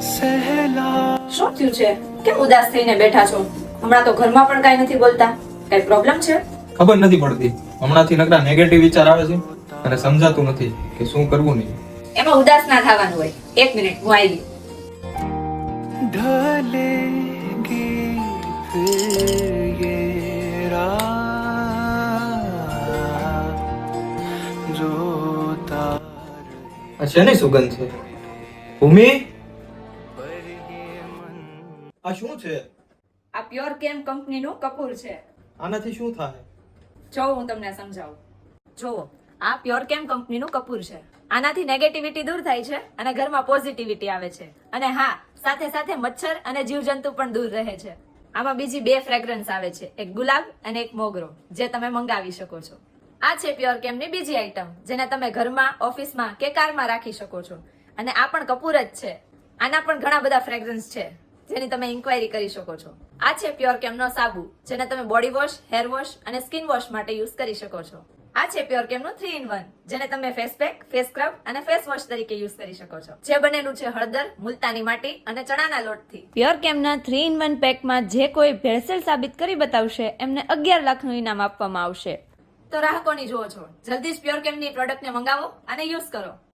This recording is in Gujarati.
શું થયું છે? કેમ ઉદાસ થઈને બેઠા છો? હમણાં તો ઘરમાં પણ કાઈ નથી બોલતા. કઈ પ્રોબ્લેમ છે? ખબર નથી પડતી. હમણાંથી નકરા નેગેટિવ વિચાર આવે છે અને સમજાતું નથી કે શું કરવું નહીં. એમાં ઉદાસ ના થવાનું હોય. 1 મિનિટ, હું આવી. ढलेगी फिर ये रात जो આ શેની સુગંધ છે? ભૂમિ, આ શું છે? આ પ્યોર કેમ કંપનીનું કપૂર છે. આનાથી શું થાય? જો હું તમને સમજાવું. જુઓ, આ પ્યોર કેમ કંપનીનું કપૂર છે. આનાથી નેગેટિવિટી દૂર થાય છે અને ઘરમાં પોઝિટિવિટી આવે છે. અને હા, સાથે સાથે મચ્છર અને જીવજંતુ પણ દૂર રહે છે. આમાં બીજી 2 ફ્રેગ્રન્સ આવે છે, એક ગુલાબ અને એક મોગરો, જે તમે મંગાવી શકો છો. આ છે પ્યોર કેમની બીજી આઈટમ, જેને તમે ઘરમાં, ઓફિસમાં કે કારમાં રાખી શકો છો. અને આ પણ કપૂર જ છે. આના પણ ઘણા બધા ફ્રેગ્રન્સ છે, જેની તમે ઇન્ક્વાયરી કરી શકો છો. આ છે પ્યોર કેમનો સાબુ, જેને તમે બોડી વોશ, હેર વોશ અને સ્કિન વોશ માટે યુઝ કરી શકો છો. આ છે પ્યોર કેમનું 3-in-1, જેને તમે ફેસ પેક, ફેસ સ્ક્રબ અને ફેસ વોશ તરીકે યુઝ કરી શકો છો. જે બનેલું છે હળદર, મુલતાની માટી અને ચણાના લોટથી. પ્યોર કેમના 3-in-1 પેકમાં જે કોઈ ભેળસેળ સાબિત કરી બતાવશે એમને 11 લાખનું ઇનામ આપવામાં આવશે. તો રાહ કોની જુઓ છો? જલ્દી જ પ્યોર કેમની પ્રોડક્ટને મંગાવો અને યુઝ કરો.